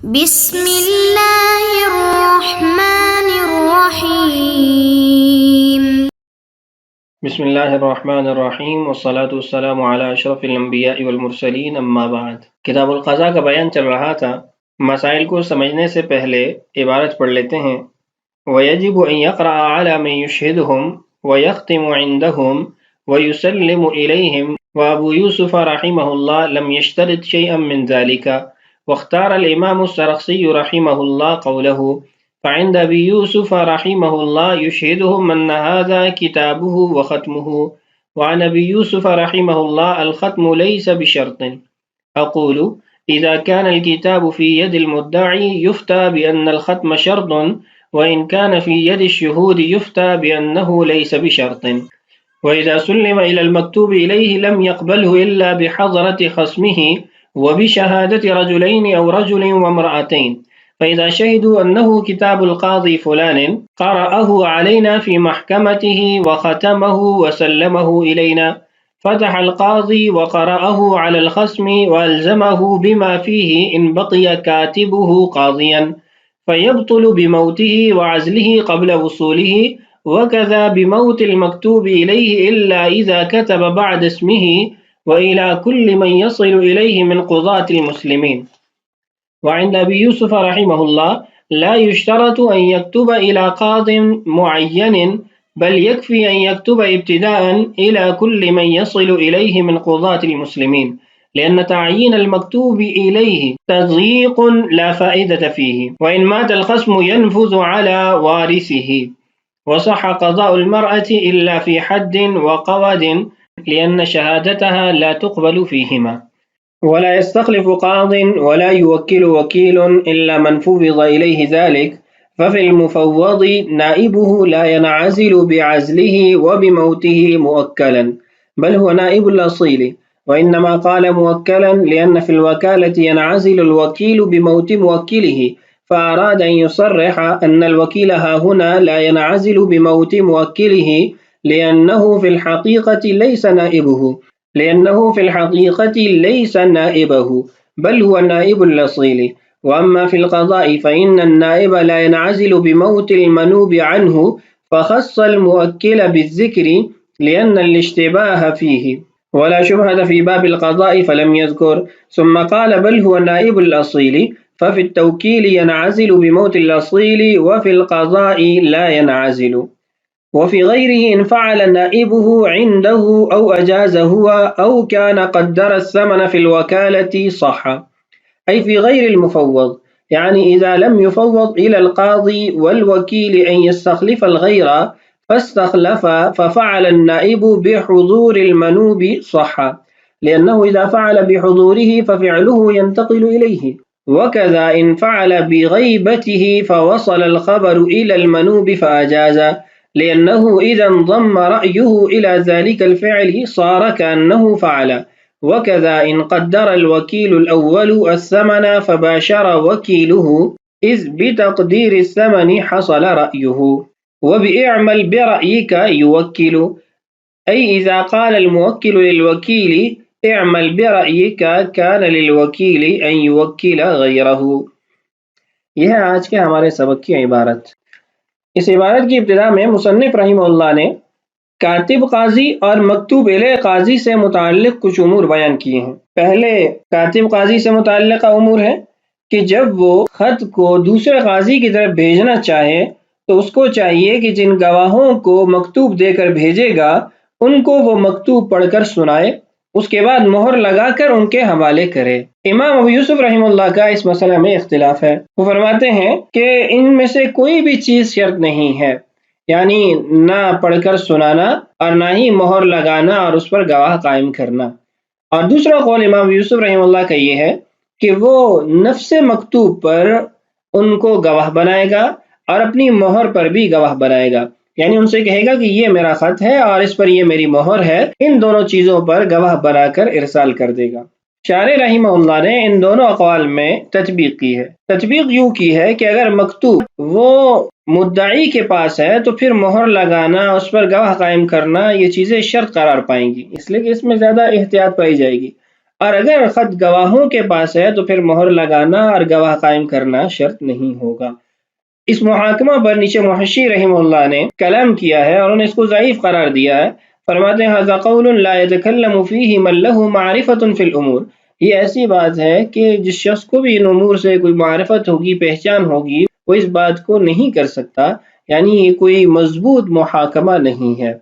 بسم اللہ الرحمن الرحیم۔ بسم اللہ الرحمن الرحیم والصلاة والسلام علی اشرف الانبیاء والمرسلین اما بعد۔ کتاب القضاء کا بیان چل رہا تھا۔ مسائل کو سمجھنے سے پہلے عبارت پڑھ لیتے ہیں۔ وَيَجِبُ أَن يَقْرَأَ عَلَى مَن يُشْهِدُهُمْ وَيَخْتِمُ عِندَهُمْ وَيُسَلِّمُ إِلَيْهِمْ وَأَبُو يوسف رحمه الله لم يشترط شيئا من ذلك، واختار الإمام السرخسي رحمه الله قوله، فعند أبي يوسف رحمه الله يشهدهم أن هذا كتابه وختمه، وعن أبي يوسف رحمه الله الختم ليس بشرط. أقول إذا كان الكتاب في يد المدعي يفتى بأن الختم شرط، وإن كان في يد الشهود يفتى بأنه ليس بشرط. وإذا سلم إلى المكتوب إليه لم يقبله إلا بحضرة خصمه وبشهادة رجلين أو رجل وامرأتين، فإذا شهدوا أنه كتاب القاضي فلان قرأه علينا في محكمته وختمه وسلمه إلينا، فتح القاضي وقرأه على الخصم وألزمه بما فيه إن بقي كاتبه قاضيا، فيبطل بموته وعزله قبل وصوله، وكذا بموت المكتوب إليه إلا إذا كتب بعد اسمه وإلى كل من يصل إليه من قضاة المسلمين. وعند أبي يوسف رحمه الله لا يشترط أن يكتب إلى قاض معين، بل يكفي أن يكتب ابتداء إلى كل من يصل إليه من قضاة المسلمين، لأن تعيين المكتوب إليه تضييق لا فائدة فيه، وإن مات الخصم ينفذ على وارثه. وصح قضاء المرأة إلا في حد وقود، لأن شهادتها لا تقبل فيهما. ولا يستخلف قاض ولا يوكل وكيل إلا من فوض إليه ذلك، ففي المفوض نائبه لا ينعزل بعزله وبموته مؤكلا، بل هو نائب الأصيل، وإنما قال مؤكلا لأن في الوكالة ينعزل الوكيل بموت موكله، فأراد أن يصرح أن الوكيل ها هنا لا ينعزل بموت موكله لأنه في الحقيقة ليس نائبه بل هو نائب الأصيل. وأما في القضاء فإن النائب لا ينعزل بموت المنوب عنه، فخص المؤكل بالذكر لأن الاشتباه فيه، ولا شبهة في باب القضاء فلم يذكر، ثم قال بل هو نائب الأصيل، ففي التوكيل ينعزل بموت الأصيل وفي القضاء لا ينعزل. وفي غيره إن فعل نائبه عنده أو أجاز هو أو كان قدر الثمن في الوكالة صح، أي في غير المفوض، يعني إذا لم يفوض إلى القاضي والوكيل أن يستخلف الغير فاستخلف ففعل النائب بحضور المنوب صح، لأنه إذا فعل بحضوره ففعله ينتقل إليه. وكذا إن فعل بغيبته فوصل الخبر إلى المنوب فأجاز، لأنه إذا انضم رأيه إلى ذلك الفعل صار كأنه فعل. وكذا إن قدر الوكيل الأول الثمن فباشر وكيله، إذ بتقدير الثمن حصل رأيه. وبإعمل برأيك يوكل، أي إذا قال الموكل للوكيل اعمل برأيك كان للوكيل أن يوكل غيره. یہ ہے آج کے ہمارے سبق کی عبارت۔ اس عبارت کی ابتدا میں مصنف رحمہ اللہ نے کاتب قاضی اور مکتوب الیہ قاضی سے متعلق کچھ امور بیان کیے ہیں۔ پہلے کاتب قاضی سے متعلقہ امور ہے کہ جب وہ خط کو دوسرے قاضی کی طرف بھیجنا چاہے تو اس کو چاہیے کہ جن گواہوں کو مکتوب دے کر بھیجے گا ان کو وہ مکتوب پڑھ کر سنائے، اس کے بعد مہر لگا کر ان کے حوالے کرے۔ امام ابو یوسف رحمہ اللہ کا اس مسئلہ میں اختلاف ہے۔ وہ فرماتے ہیں کہ ان میں سے کوئی بھی چیز شرط نہیں ہے، یعنی نہ پڑھ کر سنانا اور نہ ہی مہر لگانا اور اس پر گواہ قائم کرنا۔ اور دوسرا قول امام ابو یوسف رحمہ اللہ کا یہ ہے کہ وہ نفس مکتوب پر ان کو گواہ بنائے گا اور اپنی مہر پر بھی گواہ بنائے گا، یعنی ان سے کہے گا کہ یہ میرا خط ہے اور اس پر یہ میری مہر ہے، ان دونوں چیزوں پر گواہ بنا کر ارسال کر دے گا۔ شارح رحمہ اللہ نے ان دونوں اقوال میں تطبیق کی ہے۔ تطبیق یوں کی ہے کہ اگر مکتوب وہ مدعی کے پاس ہے تو پھر مہر لگانا، اس پر گواہ قائم کرنا، یہ چیزیں شرط قرار پائیں گی، اس لیے کہ اس میں زیادہ احتیاط پائی جائے گی۔ اور اگر خط گواہوں کے پاس ہے تو پھر مہر لگانا اور گواہ قائم کرنا شرط نہیں ہوگا۔ اس محاکمہ پر نیچے محشی رحمہ اللہ نے کلام کیا ہے اور انہوں نے اس کو ضعیف قرار دیا ہے۔ فرماتے ہیں ھذا قول لا يتكلم فيه من له معرفة في الامور، یہ ایسی بات ہے کہ جس شخص کو بھی ان امور سے کوئی معرفت ہوگی، پہچان ہوگی، وہ اس بات کو نہیں کر سکتا، یعنی یہ کوئی مضبوط محاکمہ نہیں ہے۔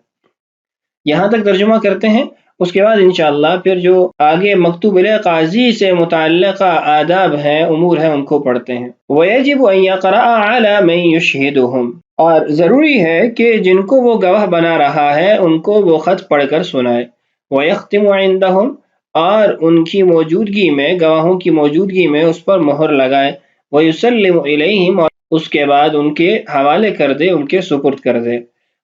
یہاں تک ترجمہ کرتے ہیں، اس کے بعد انشاءاللہ پھر جو آگے مکتوب الیہ قاضی سے متعلقہ آداب ہیں، امور ہیں، ان کو پڑھتے ہیں۔ وَيَجِبُ أَن يَقْرَأَ عَلَى مَن يُشْهِدُهُم، اور ضروری ہے کہ جن کو وہ گواہ بنا رہا ہے ان کو وہ خط پڑھ کر سنائے۔ وَيَخْتِمُ عِندَهُم، اور ان کی موجودگی میں، گواہوں کی موجودگی میں اس پر مہر لگائے۔ وَيُسَلِّمُ إِلَيْهِمْ، اور اس کے بعد ان کے حوالے کر دے، ان کے سپرد کر دے۔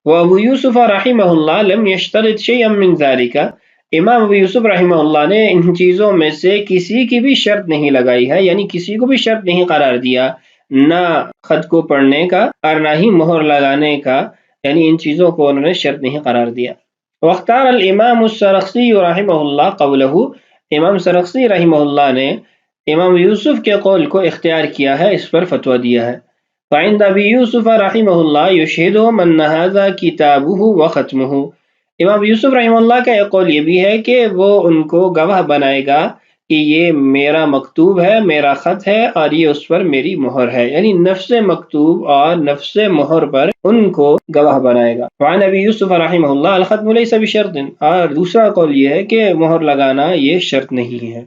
وابو یوسف رحمہ اللہ لم یشترط شیئا من ذالک، امام ابو یوسف رحمہ اللہ نے ان چیزوں میں سے کسی کی بھی شرط نہیں لگائی ہے، یعنی کسی کو بھی شرط نہیں قرار دیا، نہ خط کو پڑھنے کا اور نہ ہی مہر لگانے کا، یعنی ان چیزوں کو انہوں نے شرط نہیں قرار دیا۔ واختار الامام السرخسی رحمہ اللہ قولہ، امام سرخسی رحمہ اللہ نے امام یوسف کے قول کو اختیار کیا ہے، اس پر فتویٰ دیا ہے۔ فعند ابی یوسف رحمہ اللہ یشہدہم ان ھذا کتابہ وختمہ، امام یوسف رحمہ اللہ کا ایک قول یہ بھی ہے کہ وہ ان کو گواہ بنائے گا کہ یہ میرا مکتوب ہے، میرا خط ہے، اور یہ اس پر میری مہر ہے، یعنی نفس مکتوب اور نفس مہر پر ان کو گواہ بنائے گا۔ وعن ابی یوسف رحمہ اللہ الختم لیس بشرط، اور دوسرا قول یہ ہے کہ مہر لگانا یہ شرط نہیں ہے۔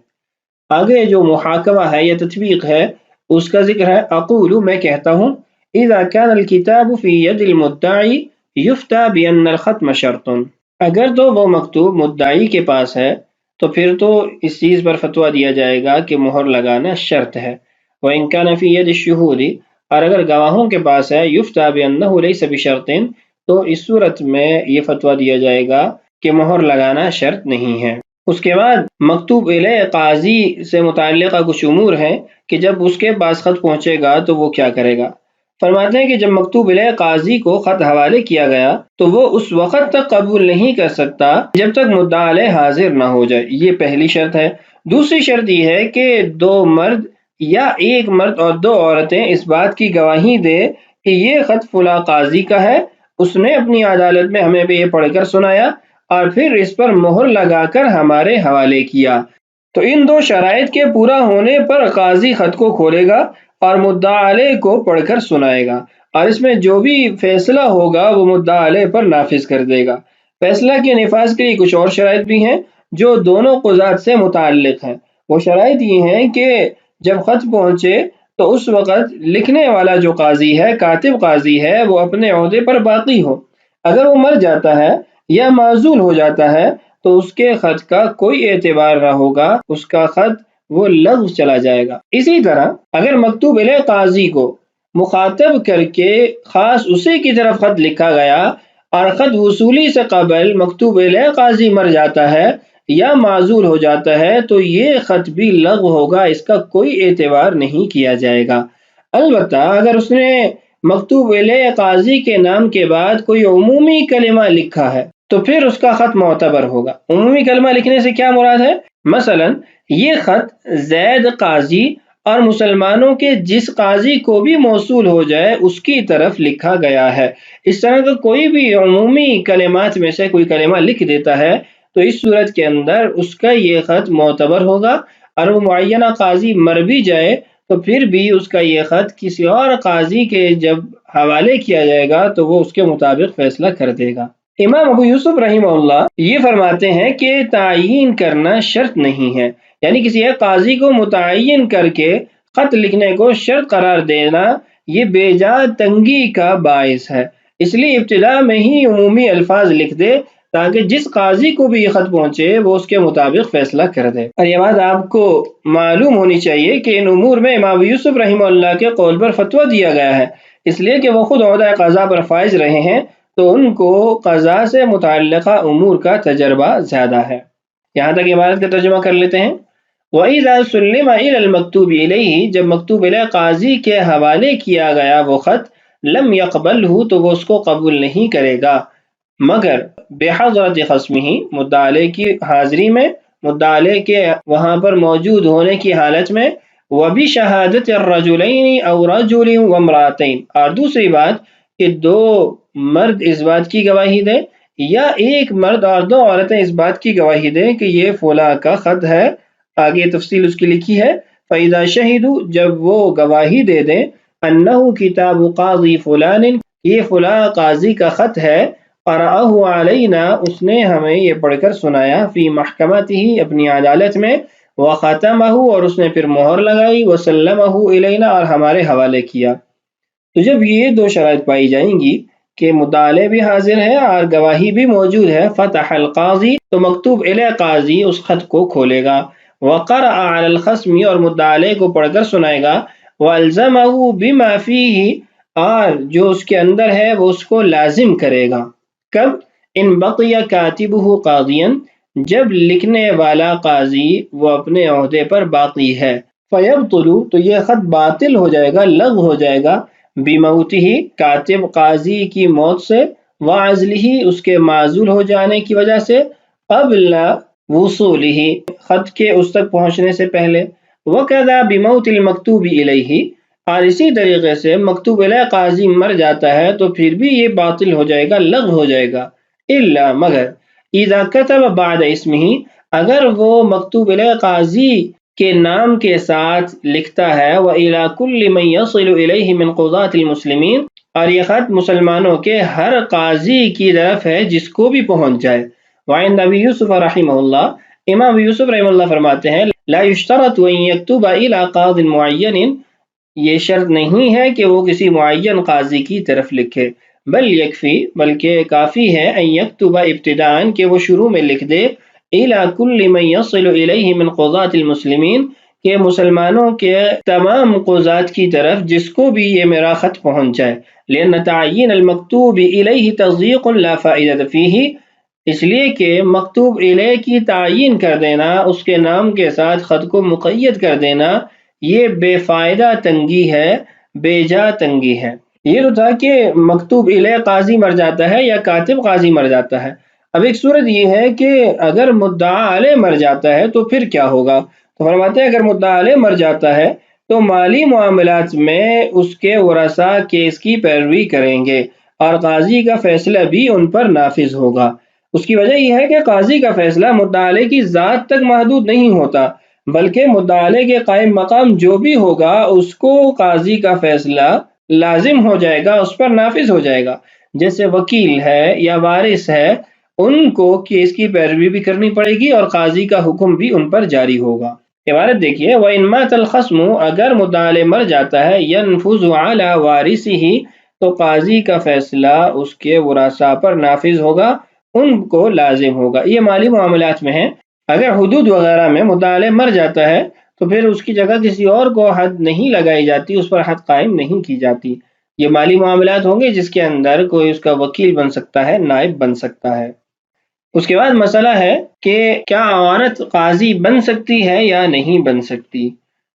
آگے جو محاکمہ ہے یا تطبیق ہے اس کا ذکر ہے۔ اقول، میں کہتا ہوں، اذا كان الكتاب في يد المدعی يفتى بان الختم شرط، اگر تو وہ مکتوب مدعی کے پاس ہے تو پھر تو اس چیز پر فتویٰ دیا جائے گا کہ مہر لگانا شرط ہے۔ وان كان في يد الشهود، اور اگر گواہوں کے پاس ہے، يفتى بانه ليس بشرط، تو اس صورت میں یہ فتویٰ دیا جائے گا کہ مہر لگانا شرط نہیں ہے۔ اس کے بعد مکتوب الیہ قاضی سے متعلقہ کچھ امور ہیں کہ جب اس کے پاس خط پہنچے گا تو وہ کیا کرے گا۔ فرماتے ہیں کہ جب مکتوب الیہ قاضی کو خط حوالے کیا گیا تو وہ اس وقت تک قبول نہیں کر سکتا جب تک مدعا علیہ حاضر نہ ہو جائے، یہ پہلی شرط ہے۔ دوسری شرط یہ ہے کہ دو مرد یا ایک مرد اور دو عورتیں اس بات کی گواہی دے کہ یہ خط فلاں قاضی کا ہے، اس نے اپنی عدالت میں ہمیں بھی یہ پڑھ کر سنایا اور پھر اس پر مہر لگا کر ہمارے حوالے کیا۔ تو ان دو شرائط کے پورا ہونے پر قاضی خط کو کھولے گا اور مدعا علیہ کو پڑھ کر سنائے گا، اور اس میں جو بھی فیصلہ ہوگا وہ مدعا علیہ پر نافذ کر دے گا۔ فیصلہ کے نفاذ کے لیے کچھ اور شرائط بھی ہیں جو دونوں قضات سے متعلق ہیں۔ وہ شرائط یہ ہیں کہ جب خط پہنچے تو اس وقت لکھنے والا جو قاضی ہے، کاتب قاضی ہے، وہ اپنے عہدے پر باقی ہو۔ اگر وہ مر جاتا ہے یا معزول ہو جاتا ہے تو اس کے خط کا کوئی اعتبار نہ ہوگا، اس کا خط وہ لغو چلا جائے گا۔ اسی طرح اگر مکتوب الیہ قاضی کو مخاطب کر کے خاص اسی کی طرف خط لکھا گیا اور خط وصولی سے قبل مکتوب الیہ قاضی مر جاتا ہے یا معزول ہو جاتا ہے تو یہ خط بھی لغو ہوگا، اس کا کوئی اعتبار نہیں کیا جائے گا۔ البتہ اگر اس نے مکتوب الیہ قاضی کے نام کے بعد کوئی عمومی کلمہ لکھا ہے تو پھر اس کا خط معتبر ہوگا۔ عمومی کلمہ لکھنے سے کیا مراد ہے؟ مثلا یہ خط زید قاضی اور مسلمانوں کے جس قاضی کو بھی موصول ہو جائے اس کی طرف لکھا گیا ہے۔ اس طرح کا کوئی بھی عمومی کلمات میں سے کوئی کلمہ لکھ دیتا ہے تو اس صورت کے اندر اس کا یہ خط معتبر ہوگا، اور وہ معینہ قاضی مر بھی جائے تو پھر بھی اس کا یہ خط کسی اور قاضی کے جب حوالے کیا جائے گا تو وہ اس کے مطابق فیصلہ کر دے گا۔ امام ابو یوسف رحمہ اللہ یہ فرماتے ہیں کہ تعیین کرنا شرط نہیں ہے، یعنی کسی ایک قاضی کو متعین کر کے خط لکھنے کو شرط قرار دینا یہ بے جا تنگی کا باعث ہے، اس لیے ابتدا میں ہی عمومی الفاظ لکھ دے تاکہ جس قاضی کو بھی یہ خط پہنچے وہ اس کے مطابق فیصلہ کر دے۔ اور یہ بات آپ کو معلوم ہونی چاہیے کہ ان امور میں امام یوسف رحمہ اللہ کے قول پر فتویٰ دیا گیا ہے، اس لیے کہ وہ خود عہدہ قضا پر فائز رہے ہیں تو ان کو قضا سے متعلقہ امور کا تجربہ زیادہ ہے۔ یہاں تک عبارت کا ترجمہ کر لیتے ہیں۔ وَإِذَا سُلِّمَ إِلَى الْمَكْتُوبِ إِلَيْهِ، جب مکتوب الیہ قاضی کے حوالے کیا گیا وہ خط، لم يقبلہ، تو وہ اس کو قبول نہیں کرے گا مگر بحضرت خصمہ، مدعا علیہ کی حاضری میں، مدعا علیہ کے وہاں پر موجود ہونے کی حالت میں، وَبِشَهَادَةِ الرَّجُلَيْنِ أَوْ رَجُلٍ وَامْرَأَتَيْنِ، اور دوسری بات کہ دو مرد اس بات کی گواہی دیں یا ایک مرد اور دو عورتیں اس بات کی گواہی دیں کہ یہ فلاں کا خط ہے۔ آگے تفصیل اس کی لکھی ہے، فَإِذَا شَهِدُوا، جب وہ گواہی دے دیں، أَنَّهُ كِتَابُ قَاضِي فُلَانٍ، یہ فلاں قاضی کا خط ہے، قرأه علینا، اس نے ہمیں یہ پڑھ کر سنایا، فی محکمتہ، اپنی عدالت میں، وختمہ، اور اس نے پھر مہر لگائی، وسلمہ الینا، اور ہمارے حوالے کیا۔ تو جب یہ دو شرائط پائی جائیں گی کہ مدعا علیہ بھی حاضر ہے اور گواہی بھی موجود ہے، فتح القاضی، تو مکتوب الیہ قاضی اس خط کو کھولے گا، وقرأ علی الخصم، اور مدعا علیہ کو پڑھ کر سنائے گا، والزمہ بما فیہ، اور جو اس کے اندر ہے وہ اس کو لازم کرے گا۔ کب؟ ان بقی کاتبہ قاضیا، جب لکھنے والا قاضی وہ اپنے عہدے پر باقی ہے، فیبطل، تو یہ خط باطل ہو جائے گا، لغو ہو جائے گا، بموتہ، کاتب قاضی کی موت سے، وعزلہ، اس کے معزول ہو جانے کی وجہ سے، قبل وصولہ، خط کے اس تک پہنچنے سے پہلے، وکذا بموت المکتوب الیہ، اور اسی طریقے سے مکتوب الیہ قاضی مر جاتا ہے تو پھر بھی یہ باطل ہو جائے گا، لغو ہو جائے گا، الا، مگر، اذا کتب بعد اسمہ، اگر وہ مکتوب الیہ قاضی کے نام کے ساتھ لکھتا ہے، وَإِلَى كُلِّ مَنْ يَصِلُ إِلَيْهِ مِنْ قُضَاةِ الْمُسْلِمِينَ، اور یہ خط مسلمانوں کے ہر قاضی کی طرف ہے جس کو بھی پہنچ جائے۔ وعند ابی یوسف رحمہ اللہ، امام ابی یوسف رحمہ اللہ فرماتے ہیں، لا يشترط ان يكتب الى قاض معین، یہ شرط نہیں ہے کہ وہ کسی معین قاضی کی طرف لکھے، بل یکفی، بلکہ کافی ہے، ان یکتب ابتداء، کہ وہ شروع میں لکھ دے، الى کل من یصل الیہ من قضاة المسلمین، کہ مسلمانوں کے تمام قضات کی طرف جس کو بھی یہ میرا خط پہنچ جائے، لأن تعیین المکتوب الیہ تضییق لا فائدۃ فیہ، اس لیے کہ مکتوب الیہ کی تعیین کر دینا، اس کے نام کے ساتھ خط کو مقید کر دینا، یہ بے فائدہ تنگی ہے، بے جا تنگی ہے۔ یہ تو تھا کہ مکتوب الیہ قاضی مر جاتا ہے یا کاتب قاضی مر جاتا ہے، اب ایک صورت یہ ہے کہ اگر مدعا علیہ مر جاتا ہے تو پھر کیا ہوگا؟ تو فرماتے ہیں اگر مدعا علیہ مر جاتا ہے تو مالی معاملات میں اس کے ورثاء کیس کی پیروی کریں گے اور قاضی کا فیصلہ بھی ان پر نافذ ہوگا۔ اس کی وجہ یہ ہے کہ قاضی کا فیصلہ مدعا علیہ کی ذات تک محدود نہیں ہوتا، بلکہ مدعا علیہ کے قائم مقام جو بھی ہوگا اس کو قاضی کا فیصلہ لازم ہو جائے گا، اس پر نافذ ہو جائے گا۔ جیسے وکیل ہے یا وارث ہے، ان کو کیس کی پیروی بھی کرنی پڑے گی اور قاضی کا حکم بھی ان پر جاری ہوگا۔ عبارت دیکھیے، وَإِن مَاتَ الْخَصْمُ، اگر مدعا علیہ مر جاتا ہے، يَنْفُذُ عَلَى وَارِثِهِ، تو قاضی کا فیصلہ اس کے ورثاء پر نافذ ہوگا، ان کو لازم ہوگا۔ یہ مالی معاملات میں ہے، اگر حدود وغیرہ میں مدعا علیہ مر جاتا ہے تو پھر اس کی جگہ کسی اور کو حد نہیں لگائی جاتی، اس پر حد قائم نہیں کی جاتی۔ یہ مالی معاملات ہوں گے جس کے اندر کوئی اس کا وکیل بن سکتا ہے، نائب بن سکتا ہے۔ اس کے بعد مسئلہ ہے کہ کیا عورت قاضی بن سکتی ہے یا نہیں بن سکتی؟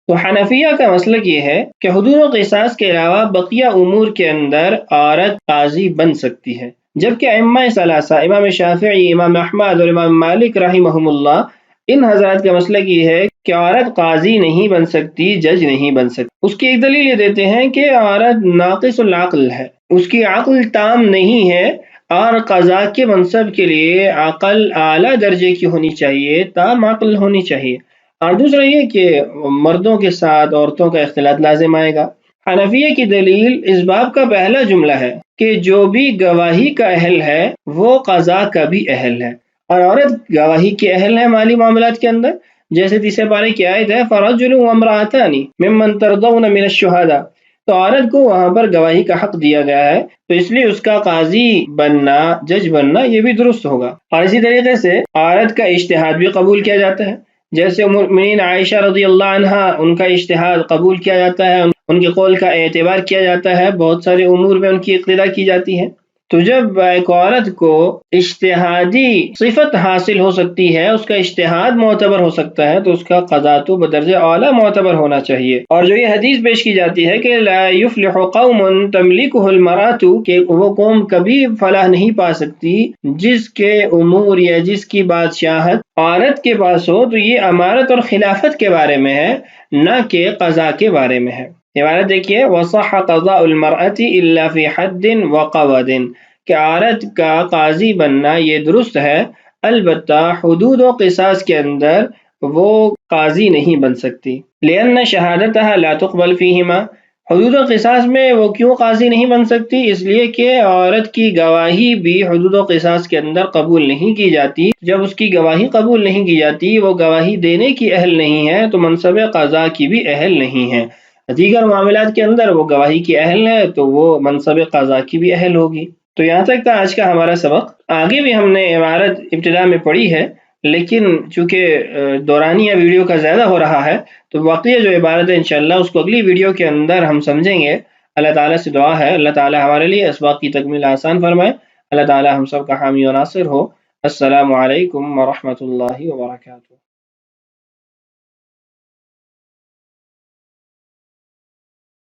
تو حنفیہ کا مسلک یہ ہے کہ حدود و قصاص کے علاوہ بقیہ امور کے اندر عورت قاضی بن سکتی ہے، جبکہ ائمہ ثلاثہ، امام شافعی، امام احمد اور امام مالک رحمہم اللہ، ان حضرات کا مسلک یہ ہے کہ عورت قاضی نہیں بن سکتی، جج نہیں بن سکتی۔ اس کی ایک دلیل یہ دیتے ہیں کہ عورت ناقص العقل ہے، اس کی عقل تام نہیں ہے، اور قضاء کے منصب کے لیے عقل اعلیٰ درجے کی ہونی چاہیے، تام عقل ہونی چاہیے۔ اور دوسرا یہ کہ مردوں کے ساتھ عورتوں کا اختلاط لازم آئے گا۔ حنفیہ کی دلیل اس باب کا پہلا جملہ ہے کہ جو بھی گواہی کا اہل ہے وہ قضاء کا بھی اہل ہے، اور عورت گواہی کے اہل ہے مالی معاملات کے اندر، جیسے تیسرے پارے کی آیت ہے فَرَجُلٌ وَامْرَأَتَانِ مِمَّن تَرْضَوْنَ مِنَ الشُّهَدَاء، تو عورت کو وہاں پر گواہی کا حق دیا گیا ہے، تو اس لیے اس کا قاضی بننا، جج بننا یہ بھی درست ہوگا۔ اور اسی طریقے سے عورت کا اجتہاد بھی قبول کیا جاتا ہے، جیسے ام المؤمنین عائشہ رضی اللہ عنہا، ان کا اجتہاد قبول کیا جاتا ہے، ان کے قول کا اعتبار کیا جاتا ہے، بہت سارے امور میں ان کی اقتداء کی جاتی ہے۔ تو جب ایک عورت کو اجتہادی صفت حاصل ہو سکتی ہے، اس کا اجتہاد معتبر ہو سکتا ہے، تو اس کا قضا تو بدرجہ اعلیٰ معتبر ہونا چاہیے۔ اور جو یہ حدیث پیش کی جاتی ہے کہ لا یفلح قوم تملکہ المرأۃ، کہ وہ قوم کبھی فلاح نہیں پا سکتی جس کے امور یا جس کی بادشاہت عورت کے پاس ہو، تو یہ امارت اور خلافت کے بارے میں ہے، نہ کہ قضا کے بارے میں ہے۔ عبارت دیکھیے، وَصَحَّ قَضَاءُ الْمَرْأَةِ إِلَّا فِي حَدٍّ وَقَوَدٍ، کہ عورت کا قاضی بننا یہ درست ہے، البتہ حدود و قصاص کے اندر وہ قاضی نہیں بن سکتی۔ لِأَنَّ شَهَادَتَهَا لَا تُقْبَلْ فِيهِمَا، حدود و قصاص میں وہ کیوں قاضی نہیں بن سکتی؟ اس لیے کہ عورت کی گواہی بھی حدود و قصاص کے اندر قبول نہیں کی جاتی۔ جب اس کی گواہی قبول نہیں کی جاتی، وہ گواہی دینے کی اہل نہیں ہے، تو منصب قضا کی بھی اہل نہیں ہے۔ دیگر معاملات کے اندر وہ گواہی کی اہل ہے، تو وہ منصب قضا کی بھی اہل ہوگی۔ تو یہاں تک تھا آج کا ہمارا سبق۔ آگے بھی ہم نے عبارت ابتدا میں پڑھی ہے، لیکن چونکہ دورانیہ ویڈیو کا زیادہ ہو رہا ہے، تو واقعی جو عبارت ہے انشاءاللہ اس کو اگلی ویڈیو کے اندر ہم سمجھیں گے۔ اللہ تعالیٰ سے دعا ہے اللہ تعالیٰ ہمارے لیے اسباق کی تکمیل آسان فرمائے، اللہ تعالیٰ ہم سب کا حامی و ناصر ہو۔ السلام علیکم ورحمۃ اللہ وبرکاتہ۔